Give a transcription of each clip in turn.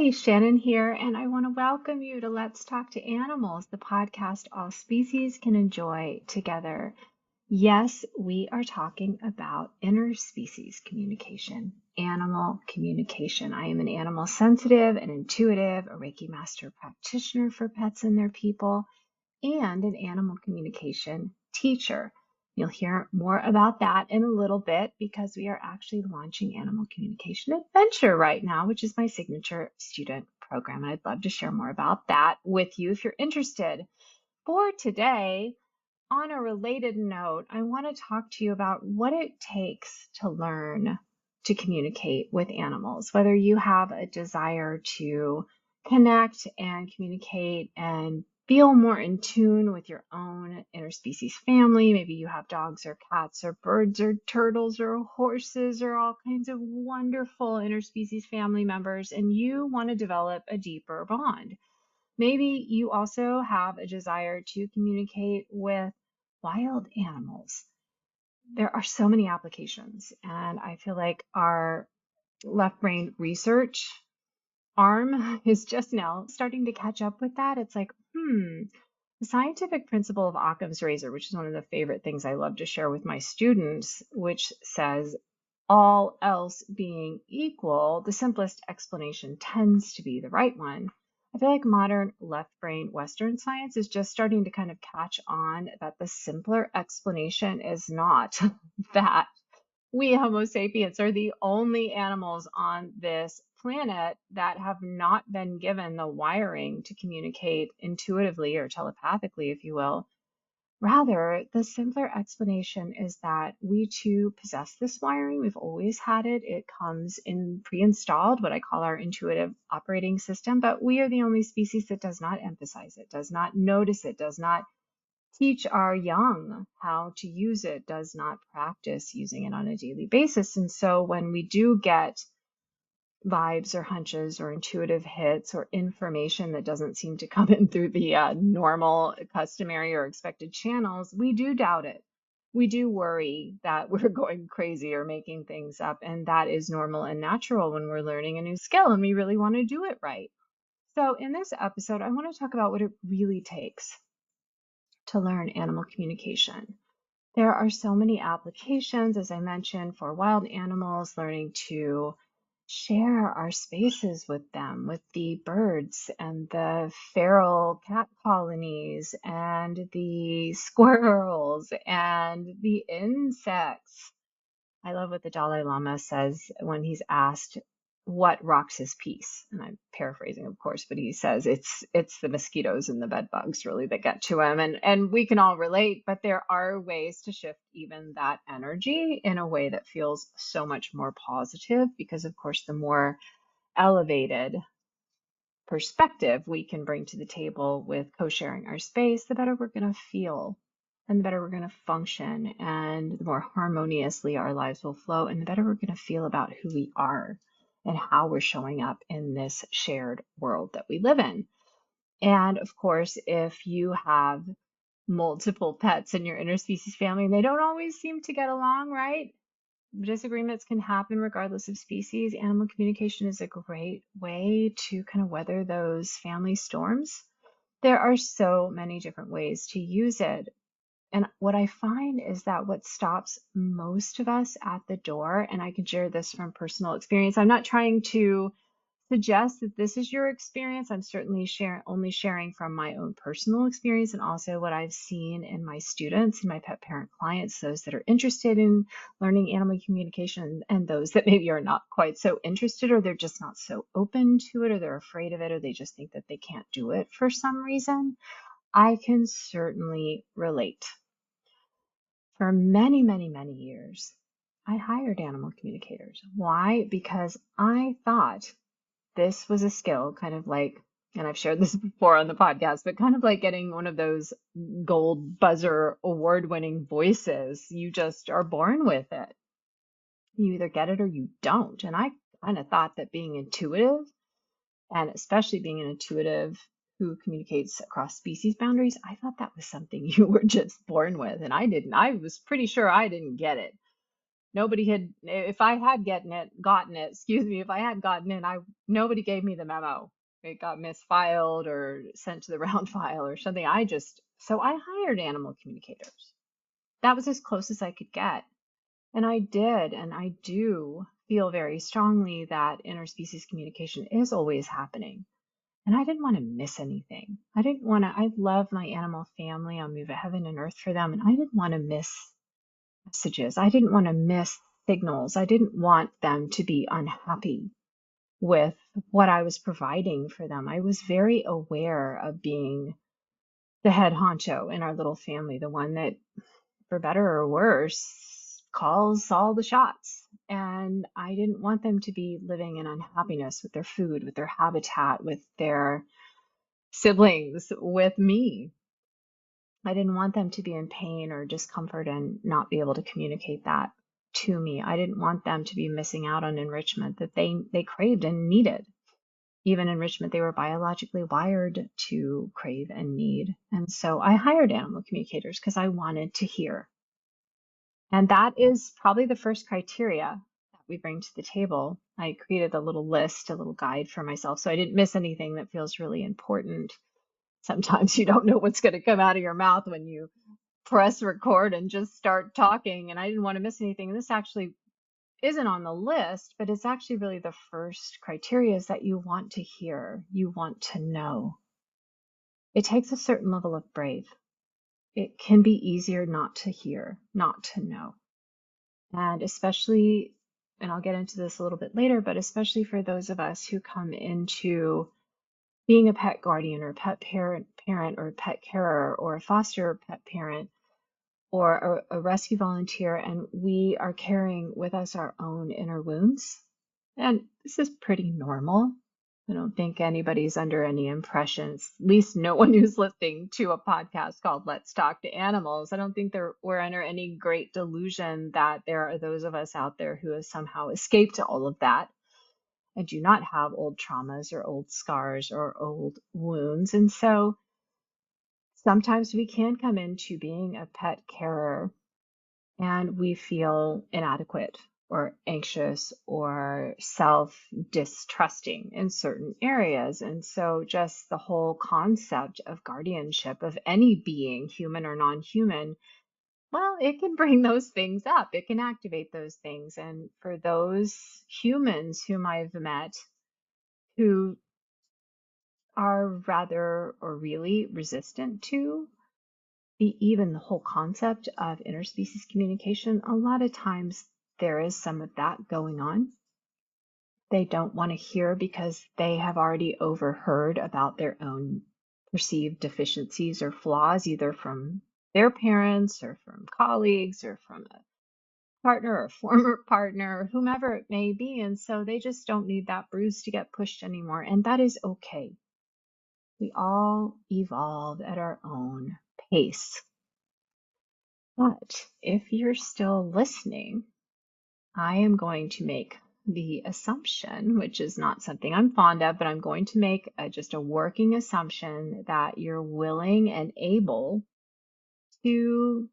Hi, Shannon here, and I want to welcome you to Let's Talk to Animals, the podcast all species can enjoy together. Yes, we are talking about interspecies communication, animal communication. I am an animal sensitive and intuitive, a Reiki master practitioner for pets and their people, and an animal communication teacher. You'll hear more about that in a little bit because we are actually launching Animal Communication Adventure right now, which is my signature student program. And I'd love to share more about that with you if you're interested. For today, on a related note, I want to talk to you about what it takes to learn to communicate with animals, whether you have a desire to connect and communicate and feel more in tune with your own interspecies family. Maybe you have dogs or cats or birds or turtles or horses or all kinds of wonderful interspecies family members, and you want to develop a deeper bond. Maybe you also have a desire to communicate with wild animals. There are so many applications, and I feel like our left brain research arm is just now starting to catch up with that. It's like, the scientific principle of Occam's razor, which is one of the favorite things I love to share with my students, which says all else being equal, the simplest explanation tends to be the right one. I feel like modern left brain Western science is just starting to kind of catch on that the simpler explanation is not that we Homo sapiens are the only animals on this planet that have not been given the wiring to communicate intuitively or telepathically, if you will. Rather, the simpler explanation is that we too possess this wiring. We've always had it. It comes in pre-installed, what I call our intuitive operating system, but we are the only species that does not emphasize it, does not notice it, does not teach our young how to use it, does not practice using it on a daily basis. And so when we do get vibes or hunches or intuitive hits or information that doesn't seem to come in through the normal, customary, or expected channels, we do doubt it. We do worry that we're going crazy or making things up, and that is normal and natural when we're learning a new skill and we really want to do it right. So in this episode, I want to talk about what it really takes to learn animal communication. There are so many applications, as I mentioned, for wild animals, learning to share our spaces with them, with the birds and the feral cat colonies and the squirrels and the insects. I love what the Dalai Lama says when he's asked what rocks his peace. And I'm paraphrasing, of course, but he says it's the mosquitoes and the bed bugs really that get to him. And we can all relate, but there are ways to shift even that energy in a way that feels so much more positive because, of course, the more elevated perspective we can bring to the table with co-sharing our space, the better we're going to feel and the better we're going to function and the more harmoniously our lives will flow and the better we're going to feel about who we are and how we're showing up in this shared world that we live in. And of course, if you have multiple pets in your interspecies family and they don't always seem to get along, right? Disagreements can happen regardless of species. Animal communication is a great way to kind of weather those family storms. There are so many different ways to use it. And what I find is that what stops most of us at the door, and I can share this from personal experience, I'm not trying to suggest that this is your experience. I'm certainly only sharing from my own personal experience and also what I've seen in my students and my pet parent clients, those that are interested in learning animal communication and those that maybe are not quite so interested or they're just not so open to it or they're afraid of it or they just think that they can't do it for some reason. I can certainly relate. For many, many, many years, I hired animal communicators. Why? Because I thought this was a skill, kind of like, and I've shared this before on the podcast, but kind of like getting one of those gold buzzer award-winning voices. You just are born with it. You either get it or you don't. And I kind of thought that being intuitive, and especially being an intuitive who communicates across species boundaries, I thought that was something you were just born with. And I didn't. I was pretty sure I didn't get it. Nobody had, if I had gotten it, excuse me, if I had gotten it, nobody gave me the memo. It got misfiled or sent to the round file or something. So I hired animal communicators. That was as close as I could get. And I did, and I do feel very strongly that interspecies communication is always happening. And I didn't want to miss anything. I love my animal family. I'll move heaven and earth for them. And I didn't want to miss messages. I didn't want to miss signals. I didn't want them to be unhappy with what I was providing for them. I was very aware of being the head honcho in our little family, the one that, for better or worse, calls all the shots. And I didn't want them to be living in unhappiness with their food, with their habitat, with their siblings, with me. I didn't want them to be in pain or discomfort and not be able to communicate that to me. I didn't want them to be missing out on enrichment that they craved and needed. Even enrichment they were biologically wired to crave and need. And so I hired animal communicators because I wanted to hear. And that is probably the first criteria that we bring to the table. I created a little list, a little guide for myself, so I didn't miss anything that feels really important. Sometimes you don't know what's going to come out of your mouth when you press record and just start talking, and I didn't want to miss anything. And this actually isn't on the list, but it's actually really the first criteria is that you want to hear, you want to know. It takes a certain level of brave. It can be easier not to hear, not to know. And especially, and I'll get into this a little bit later, but especially for those of us who come into being a pet guardian or pet parent or pet carer or a foster pet parent or a rescue volunteer, and we are carrying with us our own inner wounds. And this is pretty normal. I don't think anybody's under any impressions, at least no one who's listening to a podcast called Let's Talk to Animals. I don't think we're under any great delusion that there are those of us out there who have somehow escaped all of that and do not have old traumas or old scars or old wounds. And so sometimes we can come into being a pet carer and we feel inadequate or anxious or self-distrusting in certain areas. And so just the whole concept of guardianship of any being, human or non-human, well, it can bring those things up. It can activate those things. And for those humans whom I've met who are rather or really resistant to even the whole concept of interspecies communication, a lot of times there is some of that going on. They don't want to hear because they have already overheard about their own perceived deficiencies or flaws, either from their parents or from colleagues or from a partner or former partner, or whomever it may be. And so they just don't need that bruise to get pushed anymore. And that is okay. We all evolve at our own pace. But if you're still listening, I am going to make the assumption, which is not something I'm fond of, but I'm going to make just a working assumption that you're willing and able to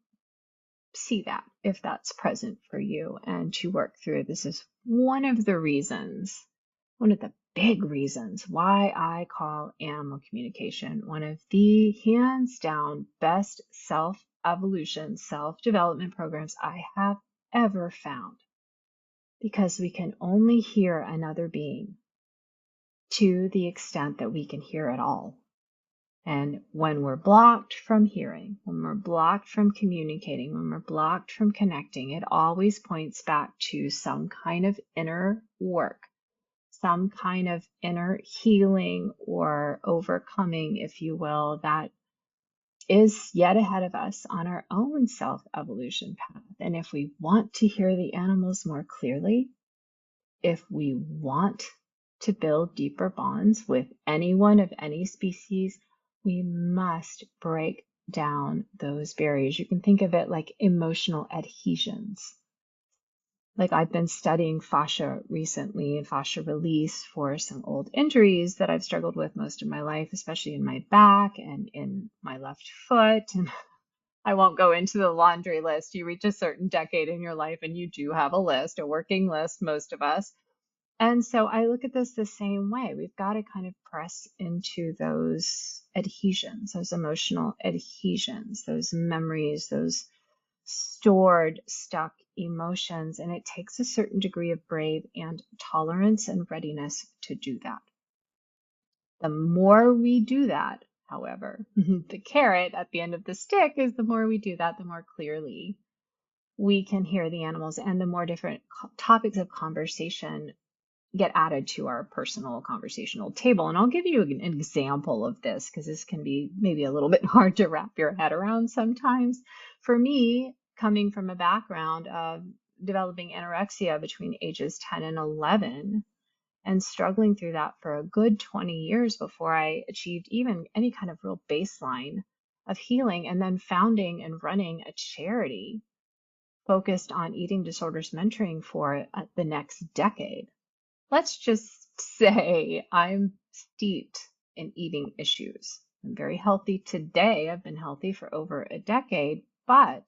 see that if that's present for you and to work through. This is one of the reasons, one of the big reasons why I call animal communication one of the hands down best self-evolution, self-development programs I have ever found. Because we can only hear another being to the extent that we can hear at all. And when we're blocked from hearing, when we're blocked from communicating, when we're blocked from connecting, it always points back to some kind of inner work, some kind of inner healing or overcoming, if you will, that is yet ahead of us on our own self-evolution path. And if we want to hear the animals more clearly, if we want to build deeper bonds with anyone of any species, we must break down those barriers. You can think of it like emotional adhesions. Like I've been studying fascia recently and fascia release for some old injuries that I've struggled with most of my life, especially in my back and in my left foot. And I won't go into the laundry list. You reach a certain decade in your life and you do have a list, a working list, most of us. And so I look at this the same way. We've got to kind of press into those adhesions, those emotional adhesions, those memories, those stored, stuck emotions. And it takes a certain degree of brave and tolerance and readiness to do that. The more we do that, however, the carrot at the end of the stick is the more we do that, the more clearly we can hear the animals and the more different topics of conversation get added to our personal conversational table. And I'll give you an example of this because this can be maybe a little bit hard to wrap your head around sometimes. For me, coming from a background of developing anorexia between ages 10 and 11 and struggling through that for a good 20 years before I achieved even any kind of real baseline of healing, and then founding and running a charity focused on eating disorders mentoring for the next decade. Let's just say I'm steeped in eating issues. I'm very healthy today. I've been healthy for over a decade, but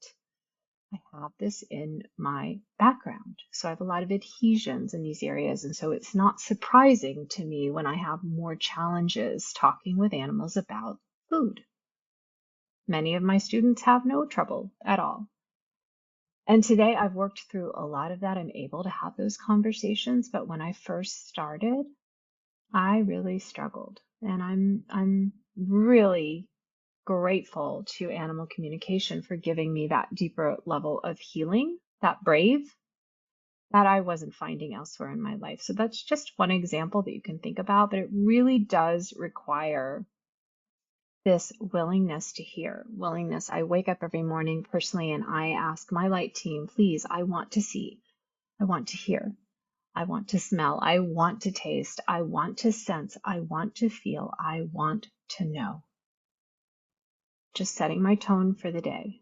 I have this in my background. So I have a lot of adhesions in these areas. And so it's not surprising to me when I have more challenges talking with animals about food. Many of my students have no trouble at all. And today I've worked through a lot of that. I'm able to have those conversations. But when I first started, I really struggled. And I'm really grateful to animal communication for giving me that deeper level of healing, that brave that I wasn't finding elsewhere in my life. So that's just one example that you can think about, but it really does require this willingness to hear, willingness. I wake up every morning personally and I ask my light team, please, I want to see, I want to hear, I want to smell, I want to taste, I want to sense, I want to feel, I want to know. Just setting my tone for the day.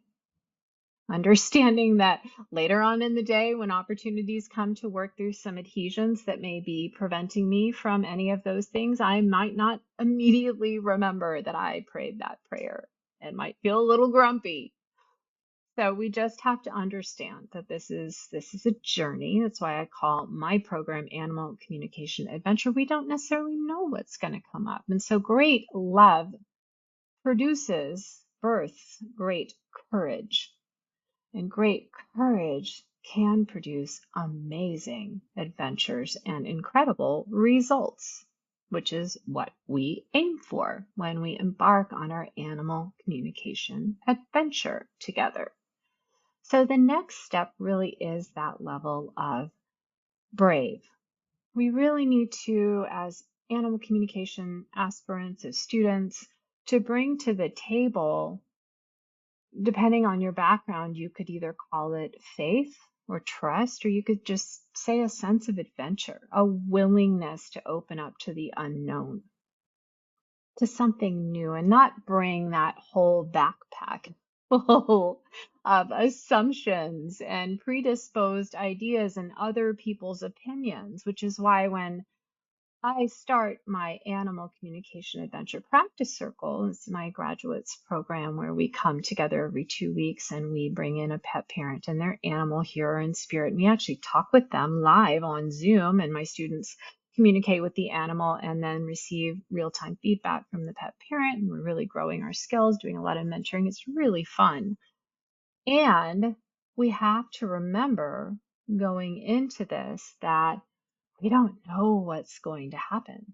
Understanding that later on in the day, when opportunities come to work through some adhesions that may be preventing me from any of those things, I might not immediately remember that I prayed that prayer and might feel a little grumpy. So we just have to understand that this is a journey. That's why I call my program Animal Communication Adventure. We don't necessarily know what's going to come up. And so great love births great courage. And great courage can produce amazing adventures and incredible results, which is what we aim for when we embark on our animal communication adventure together. So the next step really is that level of brave. We really need to, as animal communication aspirants, as students, to bring to the table, depending on your background, you could either call it faith or trust, or you could just say a sense of adventure, a willingness to open up to the unknown, to something new, and not bring that whole backpack full of assumptions and predisposed ideas and other people's opinions, which is why when I start my animal communication adventure practice circle. It's my graduates program where we come together every 2 weeks and we bring in a pet parent and their animal hero and spirit. And we actually talk with them live on Zoom, and my students communicate with the animal and then receive real-time feedback from the pet parent. And we're really growing our skills, doing a lot of mentoring. It's really fun. And we have to remember going into this that we don't know what's going to happen.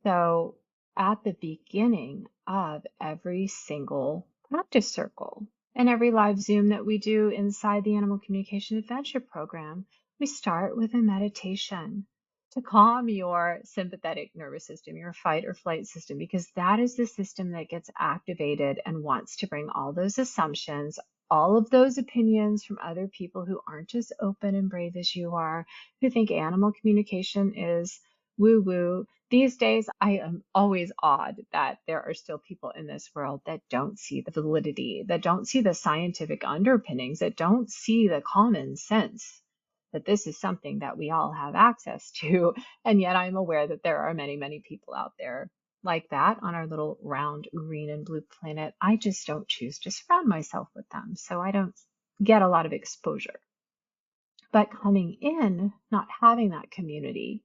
So at the beginning of every single practice circle and every live Zoom that we do inside the Animal Communication Adventure program, we start with a meditation to calm your sympathetic nervous system, your fight or flight system, because that is the system that gets activated and wants to bring all those assumptions, all of those opinions from other people who aren't as open and brave as you are, who think animal communication is woo-woo. These days, I am always awed that there are still people in this world that don't see the validity, that don't see the scientific underpinnings, that don't see the common sense that this is something that we all have access to. And yet I'm aware that there are many, many people out there like that on our little round green and blue planet, I just don't choose to surround myself with them. So I don't get a lot of exposure. But coming in, not having that community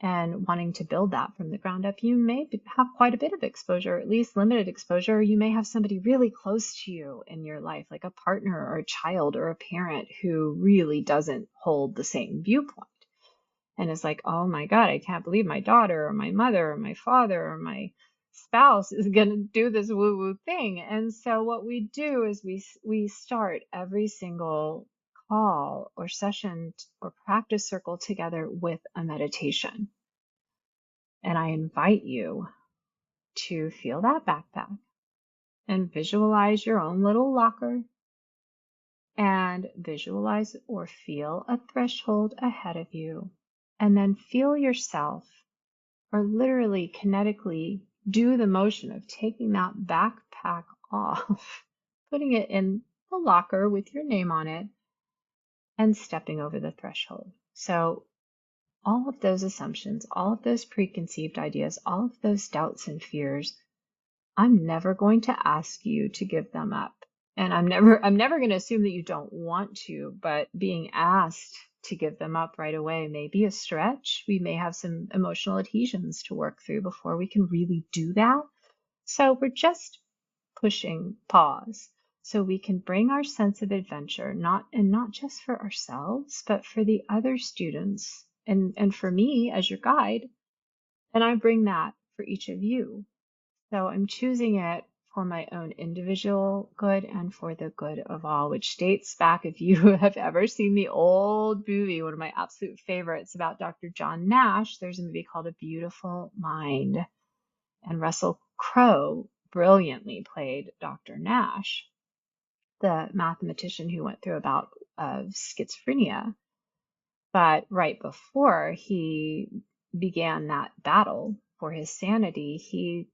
and wanting to build that from the ground up, you may have quite a bit of exposure, at least limited exposure. You may have somebody really close to you in your life, like a partner or a child or a parent who really doesn't hold the same viewpoint and is like, oh my God, I can't believe my daughter or my mother or my father or my spouse is going to do this woo-woo thing. And so what we do is we start every single call or session or practice circle together with a meditation. And I invite you to feel that backpack and visualize your own little locker and visualize or feel a threshold ahead of you. And then feel yourself, or literally kinetically do the motion of taking that backpack off, putting it in the locker with your name on it, and stepping over the threshold. So all of those assumptions, all of those preconceived ideas, all of those doubts and fears, I'm never going to ask you to give them up. And I'm never going to assume that you don't want to, but being asked to give them up right away may be a stretch. We may have some emotional adhesions to work through before we can really do that. So we're just pushing pause so we can bring our sense of adventure, not just for ourselves, but for the other students and for me as your guide. And I bring that for each of you. So I'm choosing it for my own individual good and for the good of all, which dates back, if you have ever seen the old movie, one of my absolute favorites about Dr. John Nash, there's a movie called A Beautiful Mind. And Russell Crowe brilliantly played Dr. Nash, the mathematician who went through a bout of schizophrenia. But right before he began that battle for his sanity, he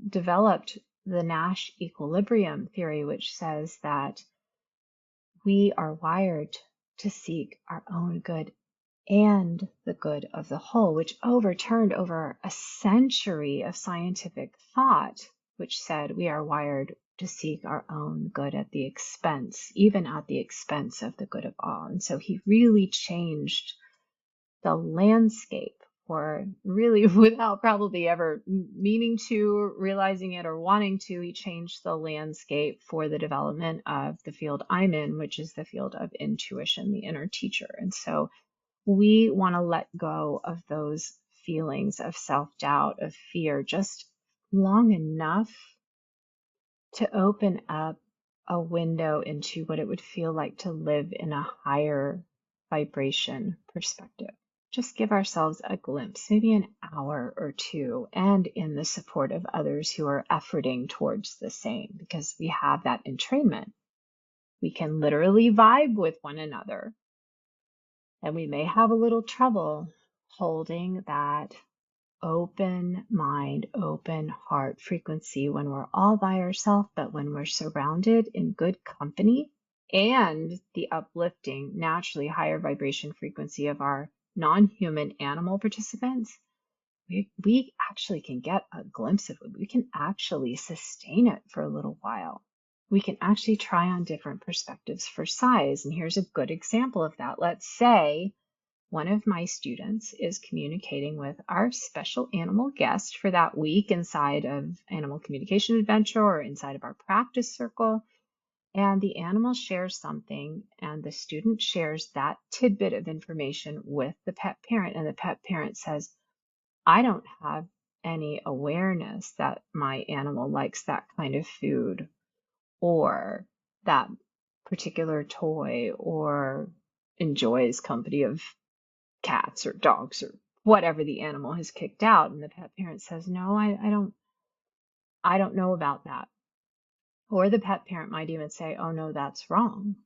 developed the Nash equilibrium theory, which says that we are wired to seek our own good and the good of the whole, which overturned over a century of scientific thought, which said we are wired to seek our own good at the expense, even at the expense of the good of all. And so he really changed the landscape, or really without probably ever meaning to, realizing it, or wanting to, he changed the landscape for the development of the field I'm in, which is the field of intuition, the inner teacher. And so we want to let go of those feelings of self-doubt, of fear, just long enough to open up a window into what it would feel like to live in a higher vibration perspective. Just give ourselves a glimpse, maybe an hour or two, and in the support of others who are efforting towards the same, because we have that entrainment. We can literally vibe with one another. And we may have a little trouble holding that open mind, open heart frequency when we're all by ourselves, but when we're surrounded in good company and the uplifting, naturally higher vibration frequency of our non-human animal participants, we actually can get a glimpse of it. We can actually sustain it for a little while. We can actually try on different perspectives for size. And here's a good example of that. Let's say one of my students is communicating with our special animal guest for that week inside of Animal Communication Adventure or inside of our practice circle. And the animal shares something, and the student shares that tidbit of information with the pet parent. And the pet parent says, I don't have any awareness that my animal likes that kind of food or that particular toy or enjoys company of cats or dogs or whatever the animal has kicked out. And the pet parent says, no, I don't know about that. Or the pet parent might even say, oh no, that's wrong.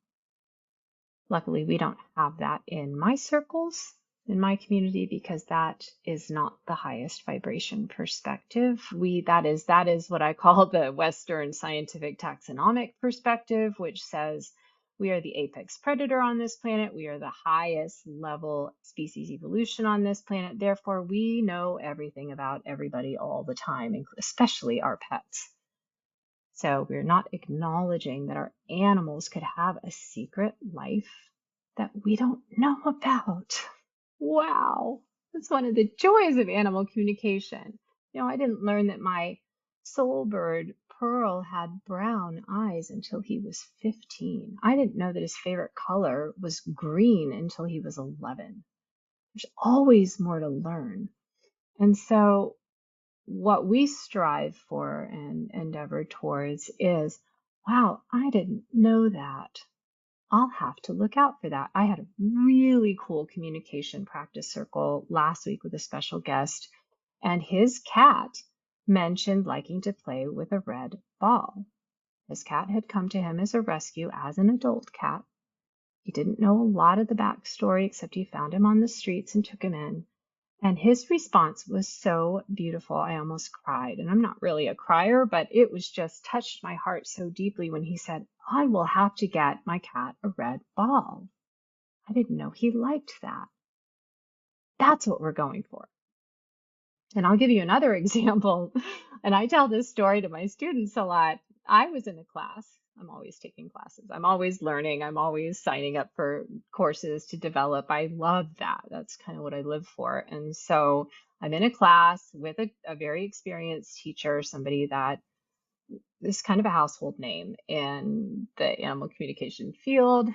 Luckily, we don't have that in my circles, in my community, because that is not the highest vibration perspective. That is what I call the Western scientific taxonomic perspective, which says We are the apex predator on this planet. We are the highest level species evolution on this planet. Therefore, we know everything about everybody all the time, especially our pets. So we're not acknowledging that our animals could have a secret life that we don't know about. Wow, that's one of the joys of animal communication. I didn't learn that my soul bird, Pearl, had brown eyes until he was 15. I didn't know that his favorite color was green until he was 11. There's always more to learn. And so what we strive for and endeavor towards is, wow, I didn't know that. I'll have to look out for that. I had a really cool communication practice circle last week with a special guest, and his cat mentioned liking to play with a red ball. His cat had come to him as a rescue as an adult cat. He didn't know a lot of the backstory except he found him on the streets and took him in. And his response was so beautiful, I almost cried. And I'm not really a crier, but it was just touched my heart so deeply when he said, I will have to get my cat a red ball. I didn't know he liked that. That's what we're going for. And I'll give you another example. And I tell this story to my students a lot. I was in a class. I'm always taking classes. I'm always learning. I'm always signing up for courses to develop. I love that. That's kind of what I live for. And so I'm in a class with a very experienced teacher, somebody that is kind of a household name in the animal communication field.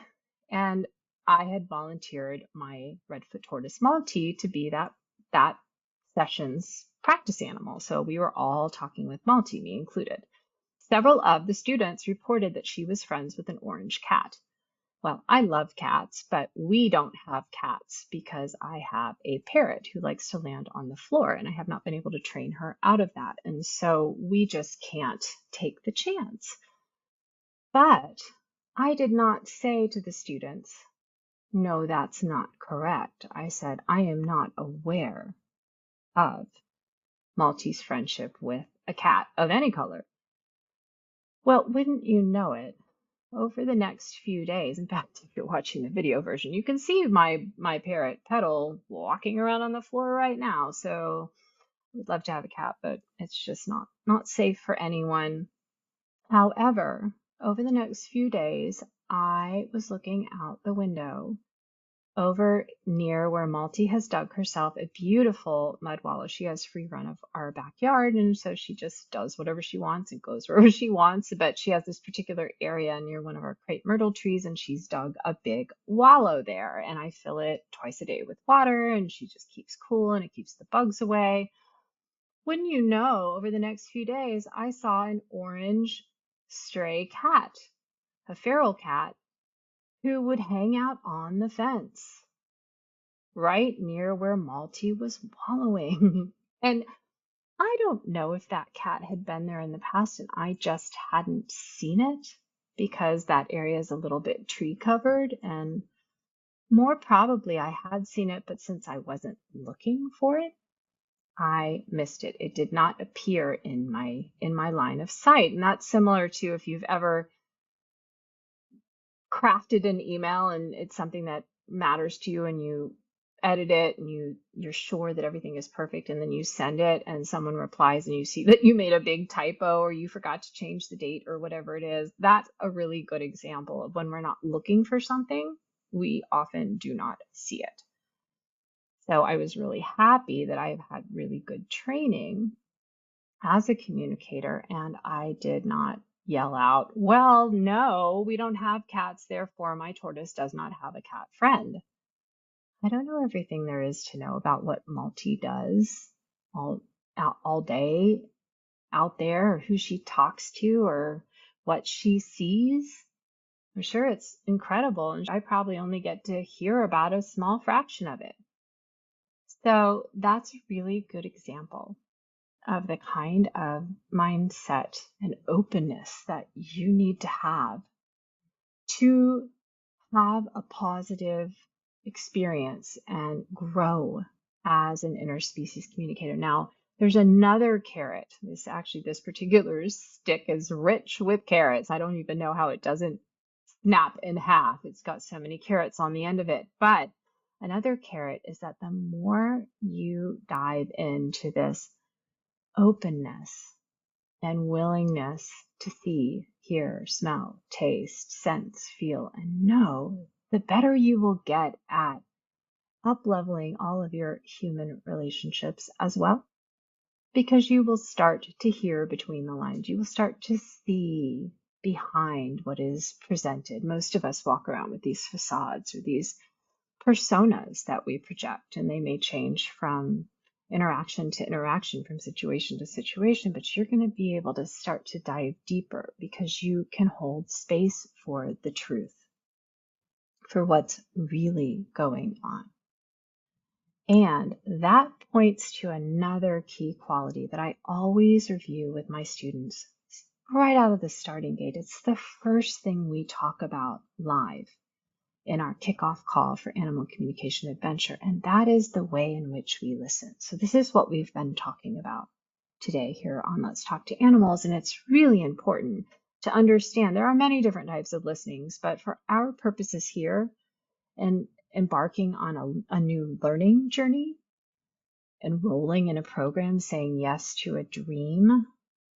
And I had volunteered my Redfoot Tortoise Maltese to be that session's practice animal. So we were all talking with Maltese, me included. Several of the students reported that she was friends with an orange cat. Well, I love cats, but we don't have cats because I have a parrot who likes to land on the floor, and I have not been able to train her out of that. And so we just can't take the chance. But I did not say to the students, no, that's not correct. I said, I am not aware of Maltese friendship with a cat of any color. Well, wouldn't you know it? Over the next few days, in fact, if you're watching the video version, you can see my parrot Petal walking around on the floor right now. So I would love to have a cat, but it's just not safe for anyone. However, over the next few days, I was looking out the window over near where Malty has dug herself a beautiful mud wallow. She has free run of our backyard, and so she just does whatever she wants and goes wherever she wants. But she has this particular area near one of our crepe myrtle trees, and she's dug a big wallow there. And I fill it twice a day with water, and she just keeps cool and it keeps the bugs away. Wouldn't you know, over the next few days, I saw an orange stray cat, a feral cat, who would hang out on the fence right near where Malty was wallowing. And I don't know if that cat had been there in the past and I just hadn't seen it because that area is a little bit tree covered, and more probably I had seen it, but since I wasn't looking for it, I missed it. It did not appear in my line of sight. And that's similar to if you've ever crafted an email and it's something that matters to you and you edit it and you're sure that everything is perfect, and then you send it and someone replies and you see that you made a big typo or you forgot to change the date or whatever it is. That's a really good example of when we're not looking for something, we often do not see it. So I was really happy that I've had really good training as a communicator, and I did not yell out, well, no, we don't have cats, therefore my tortoise does not have a cat friend. I don't know everything there is to know about what Malty does all day out there, or who she talks to, or what she sees. I'm sure it's incredible, and I probably only get to hear about a small fraction of it. So that's a really good example of the kind of mindset and openness that you need to have a positive experience and grow as an interspecies communicator. Now, there's another carrot. This particular stick is rich with carrots. I don't even know how it doesn't snap in half. It's got so many carrots on the end of it. But another carrot is that the more you dive into this openness and willingness to see, hear, smell, taste, sense, feel, and know, the better you will get at up-leveling all of your human relationships as well. Because you will start to hear between the lines. You will start to see behind what is presented. Most of us walk around with these facades or these personas that we project, and they may change from interaction to interaction, from situation to situation, but you're going to be able to start to dive deeper because you can hold space for the truth, for what's really going on. And that points to another key quality that I always review with my students right out of the starting gate. It's the first thing we talk about live in our kickoff call for Animal Communication Adventure, and that is the way in which we listen. So this is what we've been talking about today here on Let's Talk to Animals, and it's really important to understand there are many different types of listenings, but for our purposes here and embarking on a new learning journey, enrolling in a program, saying yes to a dream,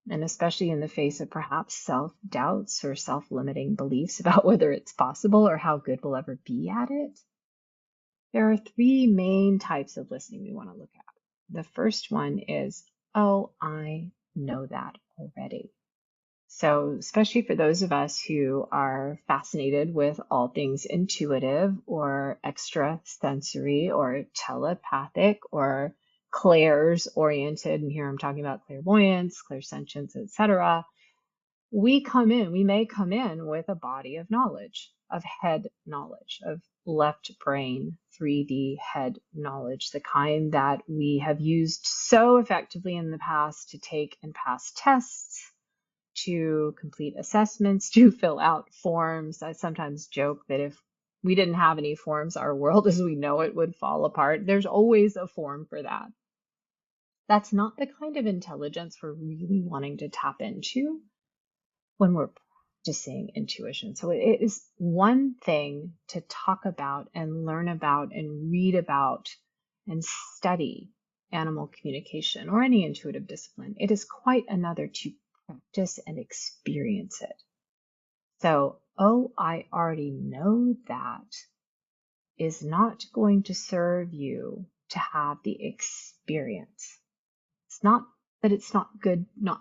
and especially in the face of perhaps self-doubts or self-limiting beliefs about whether it's possible or how good we'll ever be at it, there are three main types of listening we want to look at. The first one is, oh, I know that already. So especially for those of us who are fascinated with all things intuitive or extrasensory or telepathic or clairs oriented, and here I'm talking about clairvoyance, clairsentience, etc., we may come in with a body of knowledge, of head knowledge, of left brain 3D head knowledge, the kind that we have used so effectively in the past to take and pass tests, to complete assessments, to fill out forms. I sometimes joke that if we didn't have any forms, our world as we know it would fall apart. There's always a form for that. That's not the kind of intelligence we're really wanting to tap into when we're practicing intuition. So it is one thing to talk about and learn about and read about and study animal communication or any intuitive discipline. It is quite another to practice and experience it. So, oh, I already know that is not going to serve you to have the experience. It's not that it's not good, not,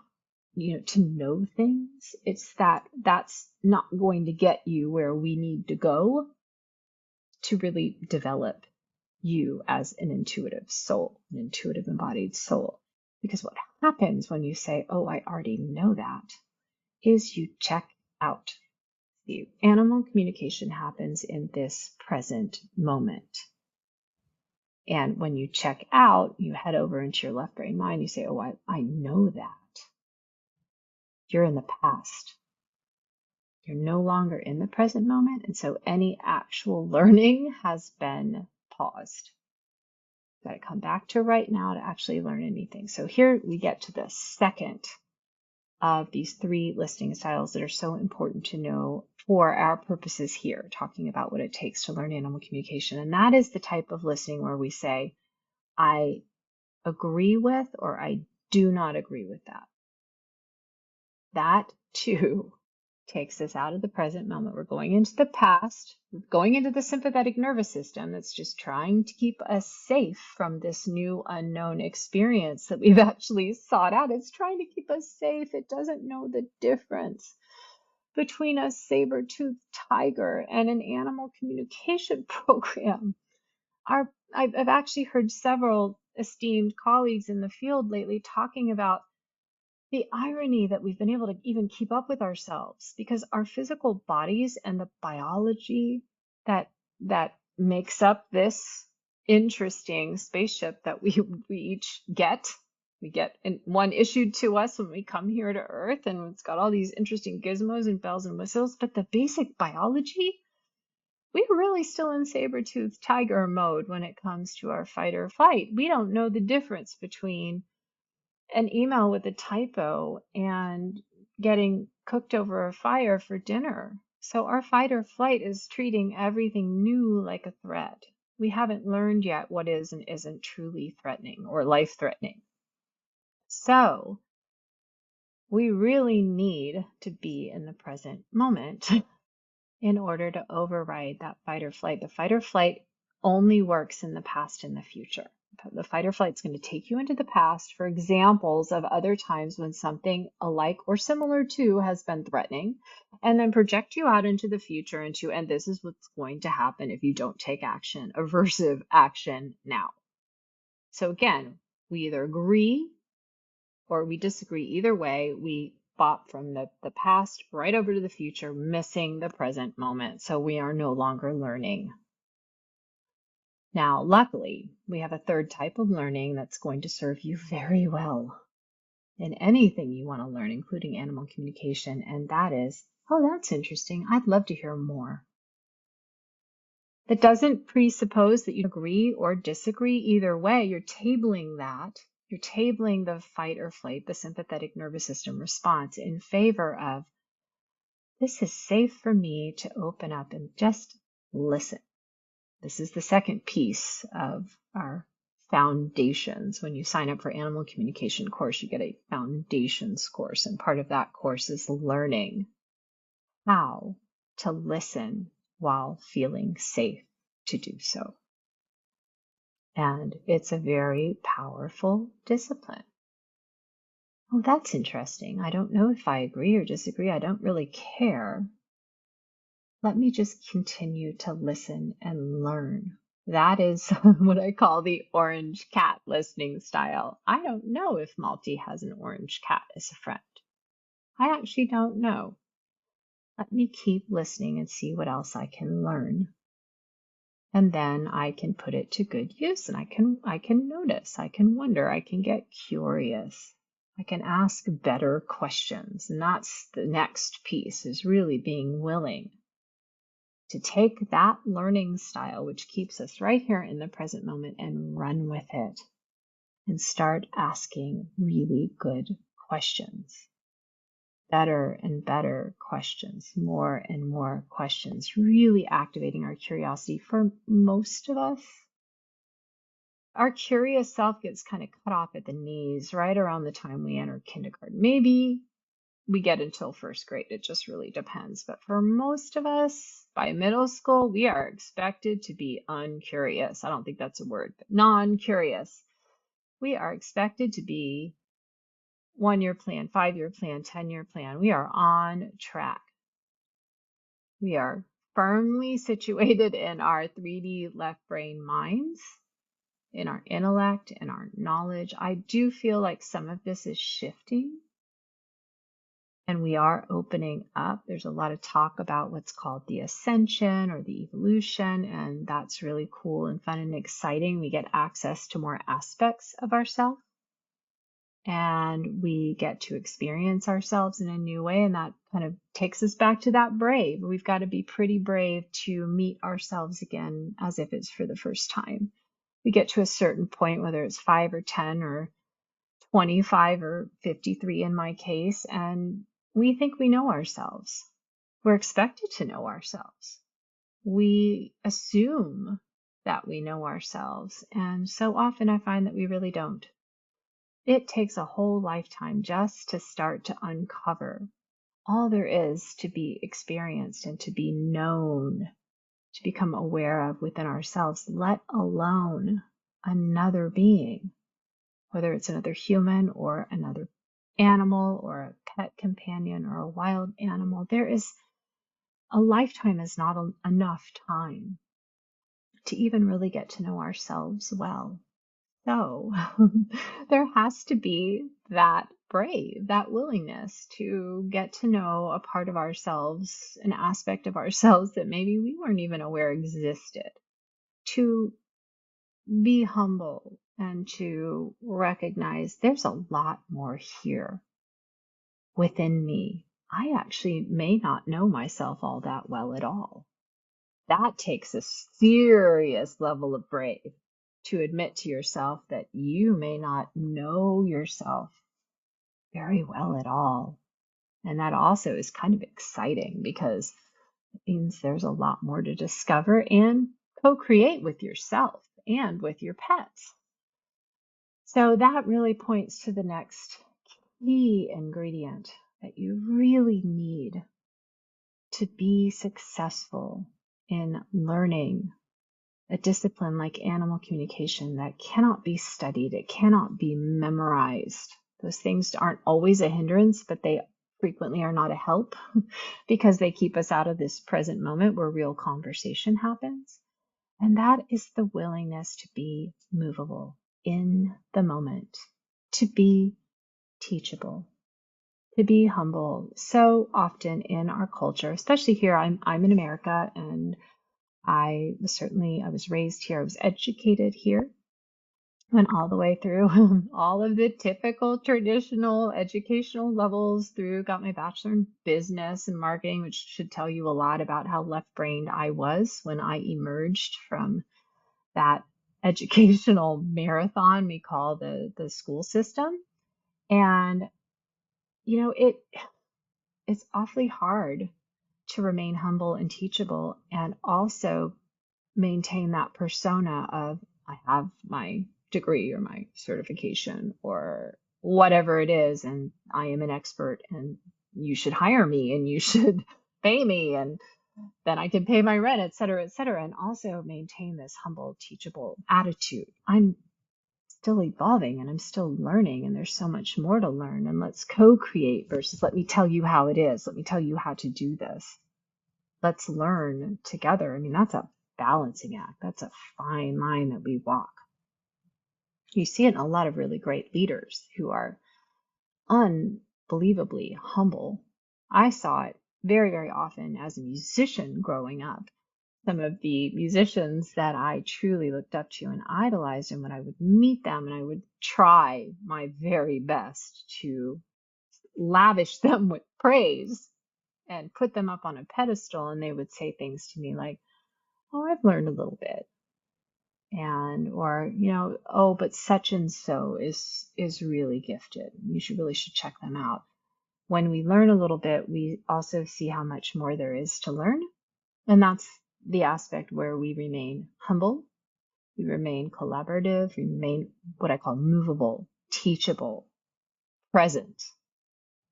to know things. It's that that's not going to get you where we need to go to really develop you as an intuitive soul, an intuitive embodied soul. Because what happens when you say, oh, I already know that, is you check out. The animal communication happens in this present moment. And when you check out, you head over into your left brain mind, you say, oh, I know that. You're in the past. You're no longer in the present moment. And so any actual learning has been paused. You've got to come back to right now to actually learn anything. So here we get to the second of these three listening styles that are so important to know for our purposes here, talking about what it takes to learn animal communication. And that is the type of listening where we say, I agree with or I do not agree with that. That too takes us out of the present moment. We're going into the past, we're going into the sympathetic nervous system that's just trying to keep us safe from this new unknown experience that we've actually sought out. It's trying to keep us safe. It doesn't know the difference between a saber-toothed tiger and an animal communication program. I've actually heard several esteemed colleagues in the field lately talking about the irony that we've been able to even keep up with ourselves because our physical bodies and the biology that makes up this interesting spaceship that we each get. We get one issued to us when we come here to Earth, and it's got all these interesting gizmos and bells and whistles, but the basic biology, we're really still in saber-toothed tiger mode when it comes to our fight or flight. We don't know the difference between an email with a typo and getting cooked over a fire for dinner So our fight or flight is treating everything new like a threat. We haven't learned yet what is and isn't truly threatening or life-threatening. So we really need to be in the present moment in order to override that fight or flight. The fight or flight only works in the past and the future. The fight or flight is going to take you into the past for examples of other times when something alike or similar to has been threatening, and then project you out into the future and this is what's going to happen if you don't take action, aversive action now. So again, we either agree or we disagree. Either way, we bop from the past right over to the future, missing the present moment. So we are no longer learning. Now, luckily, we have a third type of learning that's going to serve you very well in anything you want to learn, including animal communication. And that is, oh, that's interesting. I'd love to hear more. That doesn't presuppose that you agree or disagree either way. You're tabling that. You're tabling the fight or flight, the sympathetic nervous system response in favor of, this is safe for me to open up and just listen. This is the second piece of our foundations. When you sign up for animal communication course, you get a foundations course. And part of that course is learning how to listen while feeling safe to do so. And it's a very powerful discipline. Oh, that's interesting. I don't know if I agree or disagree. I don't really care. Let me just continue to listen and learn. That is what I call the orange cat listening style. I don't know if Malty has an orange cat as a friend. I actually don't know. Let me keep listening and see what else I can learn. And then I can put it to good use, and I can notice, I can wonder, I can get curious. I can ask better questions. And that's the next piece, is really being willing to take that learning style, which keeps us right here in the present moment, and run with it and start asking really good questions. Better and better questions, more and more questions, really activating our curiosity. For most of us, our curious self gets kind of cut off at the knees right around the time we enter kindergarten. Maybe we get until first grade. It just really depends. But for most of us, by middle school, we are expected to be uncurious. I don't think that's a word, but non-curious. We are expected to be 1-year plan, 5-year plan, 10-year plan. We are on track. We are firmly situated in our 3D left brain minds, in our intellect, in our knowledge. I do feel like some of this is shifting and we are opening up. There's a lot of talk about what's called the ascension or the evolution, and that's really cool and fun and exciting. We get access to more aspects of ourselves, and we get to experience ourselves in a new way, and that kind of takes us back to that brave. We've got to be pretty brave to meet ourselves again as if it's for the first time. We get to a certain point, whether it's 5 or 10 or 25 or 53 in my case, and we think we know ourselves. We're expected to know ourselves. We assume that we know ourselves, and so often I find that we really don't. It takes a whole lifetime just to start to uncover all there is to be experienced and to be known, to become aware of within ourselves, let alone another being, whether it's another human or another animal or a pet companion or a wild animal. A lifetime is not enough time to even really get to know ourselves well. So there has to be that brave, that willingness to get to know a part of ourselves, an aspect of ourselves that maybe we weren't even aware existed, to be humble and to recognize there's a lot more here within me. I actually may not know myself all that well at all. That takes a serious level of brave to admit to yourself that you may not know yourself very well at all. And that also is kind of exciting because It means there's a lot more to discover and co-create with yourself and with your pets. So that really points to the next key ingredient that you really need to be successful in learning a discipline like animal communication that cannot be studied, it cannot be memorized. Those things aren't always a hindrance, but they frequently are not a help because they keep us out of this present moment where real conversation happens. And that is the willingness to be movable in the moment, to be teachable, to be humble. So often in our culture, especially here, I'm in America, and I was raised here, I was educated here, went all the way through all of the typical traditional educational levels through, got my bachelor in business and marketing, which should tell you a lot about how left-brained I was when I emerged from that educational marathon we call the school system. And it's awfully hard to remain humble and teachable and also maintain that persona of I have my degree or my certification or whatever it is, and I am an expert, and you should hire me and you should pay me, and then I can pay my rent, et cetera, and also maintain this humble, teachable attitude. I'm still evolving and I'm still learning, and there's so much more to learn, and let's co-create versus let me tell you how it is. Let me tell you how to do this. Let's learn together. I mean, that's a balancing act. That's a fine line that we walk. You see it in a lot of really great leaders who are unbelievably humble. I saw it very, very often as a musician growing up. Some of the musicians that I truly looked up to and idolized, and when I would meet them and I would try my very best to lavish them with praise and put them up on a pedestal, and they would say things to me like, "Oh, I've learned a little bit." And or oh, but such and so is really gifted, you should check them out. When we learn a little bit, we also see how much more there is to learn, and that's the aspect where we remain humble, we remain collaborative, we remain what I call movable, teachable, present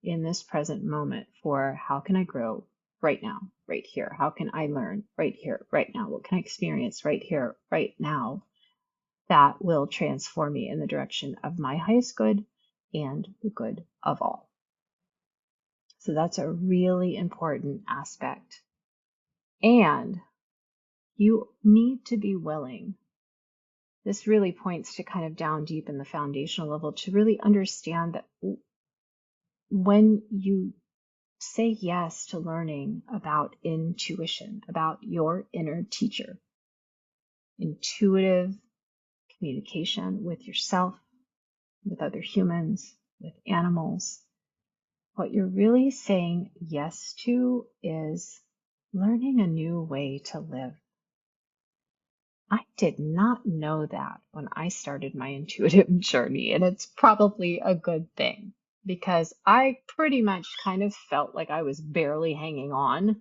in this present moment for how can I grow right now, right here? How can I learn right here, right now? What can I experience right here, right now that will transform me in the direction of my highest good and the good of all? So that's a really important aspect. And you need to be willing. This really points to kind of down deep in the foundational level to really understand that when you say yes to learning about intuition, about your inner teacher, intuitive communication with yourself, with other humans, with animals, what you're really saying yes to is learning a new way to live. I did not know that when I started my intuitive journey, and it's probably a good thing because I pretty much kind of felt like I was barely hanging on.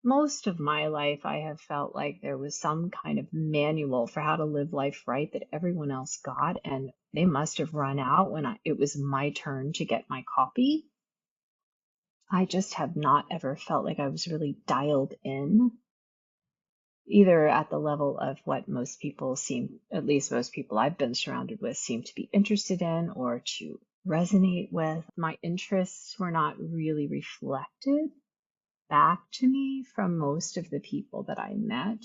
Most of my life, I have felt like there was some kind of manual for how to live life right that everyone else got, and they must have run out when it was my turn to get my copy. I just have not ever felt like I was really dialed in, either at the level of what most people seem, at least most people I've been surrounded with, seem to be interested in or to resonate with. My interests were not really reflected back to me from most of the people that I met.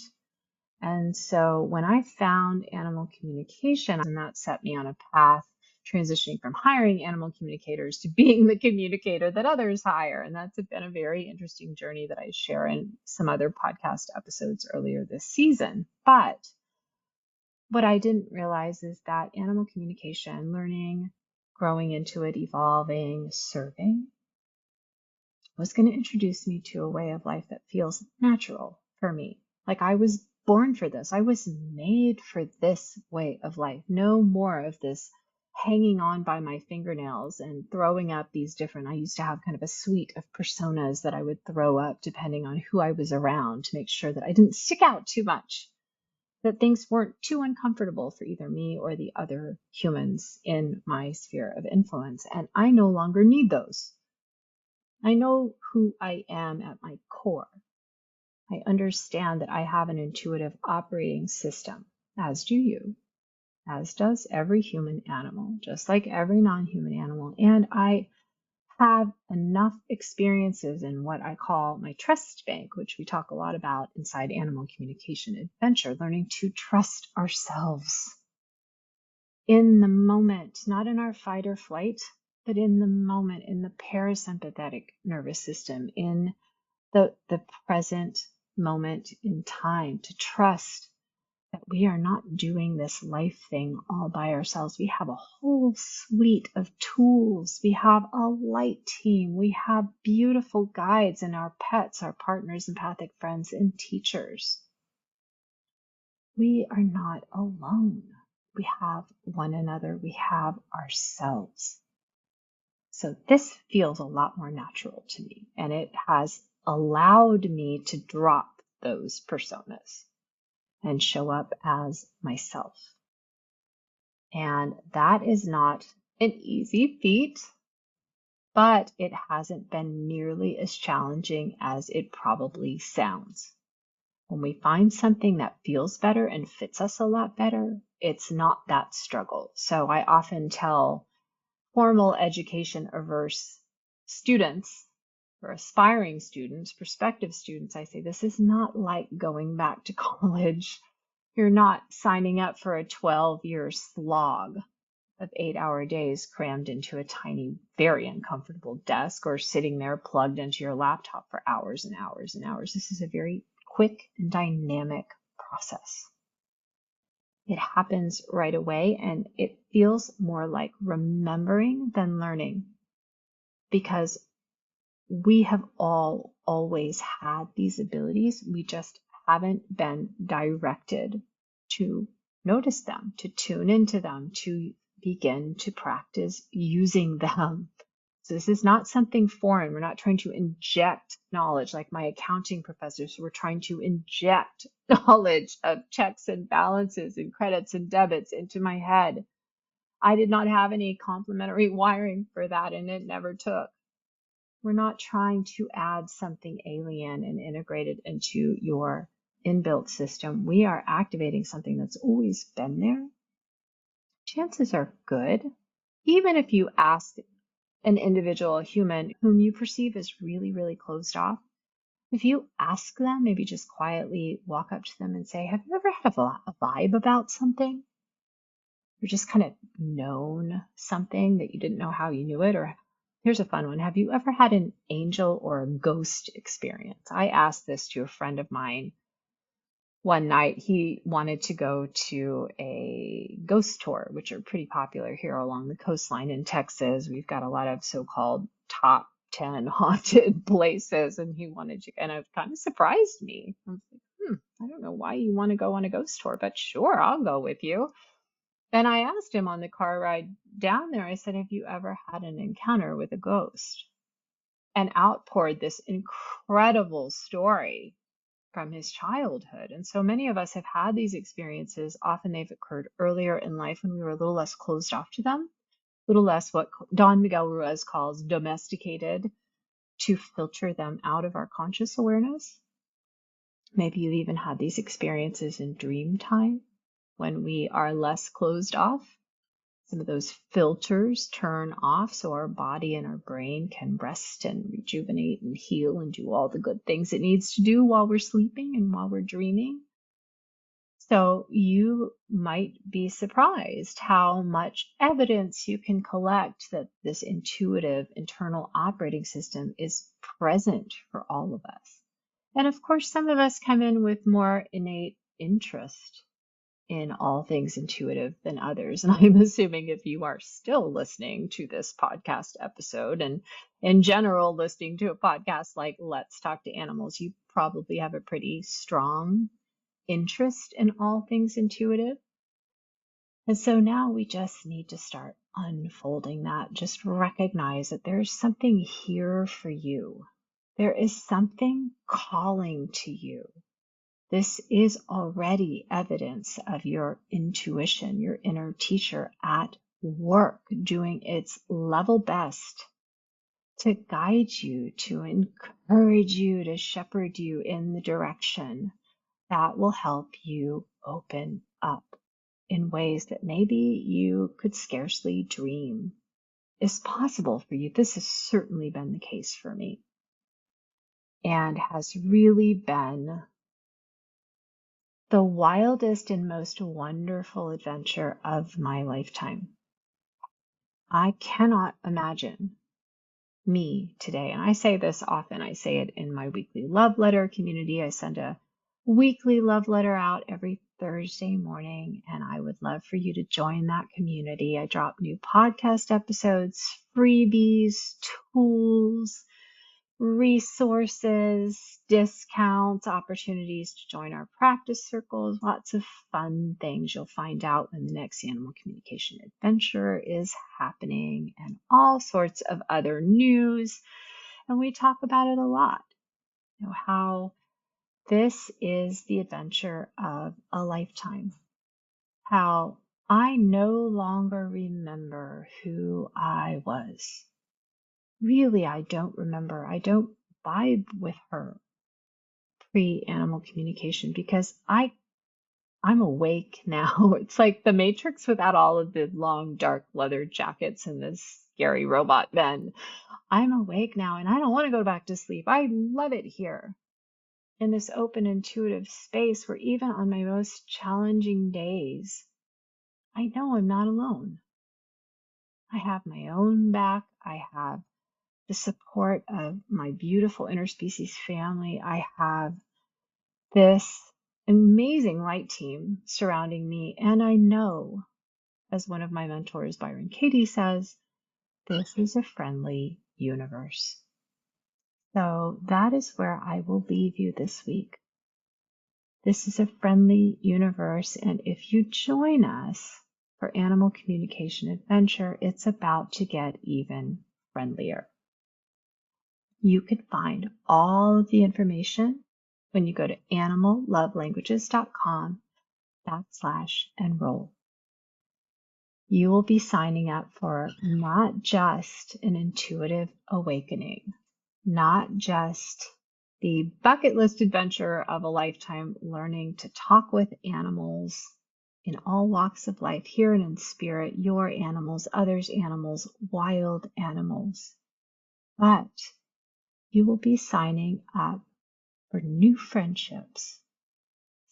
And so when I found animal communication, and that set me on a path transitioning from hiring animal communicators to being the communicator that others hire. And that's been a very interesting journey that I share in some other podcast episodes earlier this season. But what I didn't realize is that animal communication, learning, growing into it, evolving, serving, was going to introduce me to a way of life that feels natural for me. Like I was born for this. I was made for this way of life. No more of this hanging on by my fingernails and throwing up these different, I used to have kind of a suite of personas that I would throw up depending on who I was around to make sure that I didn't stick out too much, that things weren't too uncomfortable for either me or the other humans in my sphere of influence. And I no longer need those. I know who I am at my core. I understand that I have an intuitive operating system, as do you, as does every human animal, just like every non-human animal. And I have enough experiences in what I call my trust bank, which we talk a lot about inside Animal Communication Adventure, learning to trust ourselves in the moment, not in our fight or flight, but in the moment, in the parasympathetic nervous system, in the present moment in time, to trust that we are not doing this life thing all by ourselves. We have a whole suite of tools. We have a light team. We have beautiful guides and our pets, our partners, empathic friends, and teachers. We are not alone. We have one another. We have ourselves. So this feels a lot more natural to me, and it has allowed me to drop those personas and show up as myself. And that is not an easy feat, but it hasn't been nearly as challenging as it probably sounds. When we find something that feels better and fits us a lot better, it's not that struggle. So I often tell formal education averse students or aspiring students, prospective students, I say, this is not like going back to college. You're not signing up for a 12-year slog of 8-hour days crammed into a tiny, very uncomfortable desk or sitting there plugged into your laptop for hours and hours and hours. This is a very quick and dynamic process. It happens right away, and it feels more like remembering than learning, because we have all always had these abilities. We just haven't been directed to notice them, to tune into them, to begin to practice using them. So this is not something foreign. We're not trying to inject knowledge like my accounting professors who were trying to inject knowledge of checks and balances and credits and debits into my head. I did not have any complementary wiring for that, and it never took. We're not trying to add something alien and integrated into your inbuilt system. We are activating something that's always been there. Chances are good, even if you ask an individual, a human whom you perceive as really, really closed off, if you ask them, maybe just quietly walk up to them and say, have you ever had a vibe about something? Or just kind of known something that you didn't know how you knew it? Or here's a fun one. Have you ever had an angel or a ghost experience? I asked this to a friend of mine one night. He wanted to go to a ghost tour, which are pretty popular here along the coastline in Texas. We've got a lot of so-called top 10 haunted places, and he wanted to, and it kind of surprised me. I was like, I don't know why you want to go on a ghost tour, but sure, I'll go with you. And I asked him on the car ride down there, I said, have you ever had an encounter with a ghost? And outpoured this incredible story from his childhood. And so many of us have had these experiences. Often they've occurred earlier in life when we were a little less closed off to them, a little less what Don Miguel Ruiz calls domesticated, to filter them out of our conscious awareness. Maybe you've even had these experiences in dream time when we are less closed off. Some of those filters turn off so our body and our brain can rest and rejuvenate and heal and do all the good things it needs to do while we're sleeping and while we're dreaming. So you might be surprised how much evidence you can collect that this intuitive internal operating system is present for all of us. And of course, some of us come in with more innate interest in all things intuitive than others. And I'm assuming if you are still listening to this podcast episode, and in general listening to a podcast like Let's Talk to Animals, you probably have a pretty strong interest in all things intuitive. And so now we just need to start unfolding that, just recognize that there's something here for you. There is something calling to you. This is already evidence of your intuition, your inner teacher at work, doing its level best to guide you, to encourage you, to shepherd you in the direction that will help you open up in ways that maybe you could scarcely dream is possible for you. This has certainly been the case for me and has really been the wildest and most wonderful adventure of my lifetime. I cannot imagine me today. And I say this often. I say it in my weekly love letter community. I send a weekly love letter out every Thursday morning, and I would love for you to join that community. I drop new podcast episodes, freebies, tools, resources, discounts, opportunities to join our practice circles, lots of fun things you'll find out when the next animal communication adventure is happening, and all sorts of other news. And we talk about it a lot, how this is the adventure of a lifetime, how I no longer remember who I was. Really, I don't remember. I don't vibe with her pre-animal communication because I'm awake now. It's like the Matrix without all of the long, dark leather jackets and this scary robot Ben. I'm awake now and I don't want to go back to sleep. I love it here in this open, intuitive space where even on my most challenging days, I know I'm not alone. I have my own back. I have the support of my beautiful interspecies family. I have this amazing light team surrounding me. And I know, as one of my mentors, Byron Katie, says, this is a friendly universe. So that is where I will leave you this week. This is a friendly universe. And if you join us for Animal Communication Adventure, it's about to get even friendlier. You can find all of the information when you go to animallovelanguages.com/enroll. You will be signing up for not just an intuitive awakening, not just the bucket list adventure of a lifetime learning to talk with animals in all walks of life, here and in spirit, your animals, others' animals, wild animals, but you will be signing up for new friendships,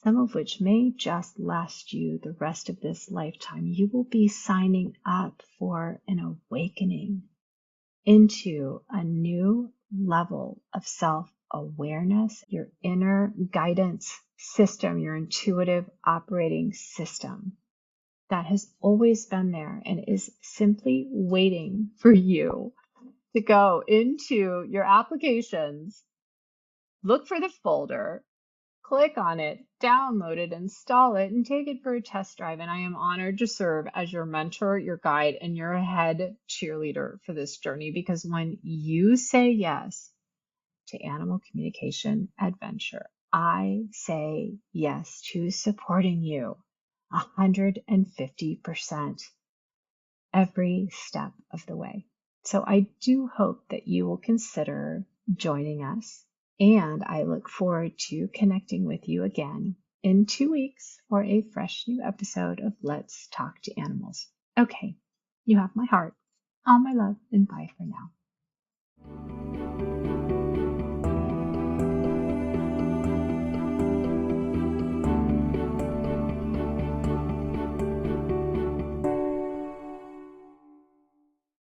some of which may just last you the rest of this lifetime. You will be signing up for an awakening into a new level of self-awareness, your inner guidance system, your intuitive operating system that has always been there and is simply waiting for you to go into your applications, look for the folder, click on it, download it, install it, and take it for a test drive. And I am honored to serve as your mentor, your guide, and your head cheerleader for this journey, because when you say yes to Animal Communication Adventure, I say yes to supporting you 150% every step of the way. So I do hope that you will consider joining us, and I look forward to connecting with you again in 2 weeks for a fresh new episode of Let's Talk to Animals. Okay, you have my heart, all my love, and bye for now.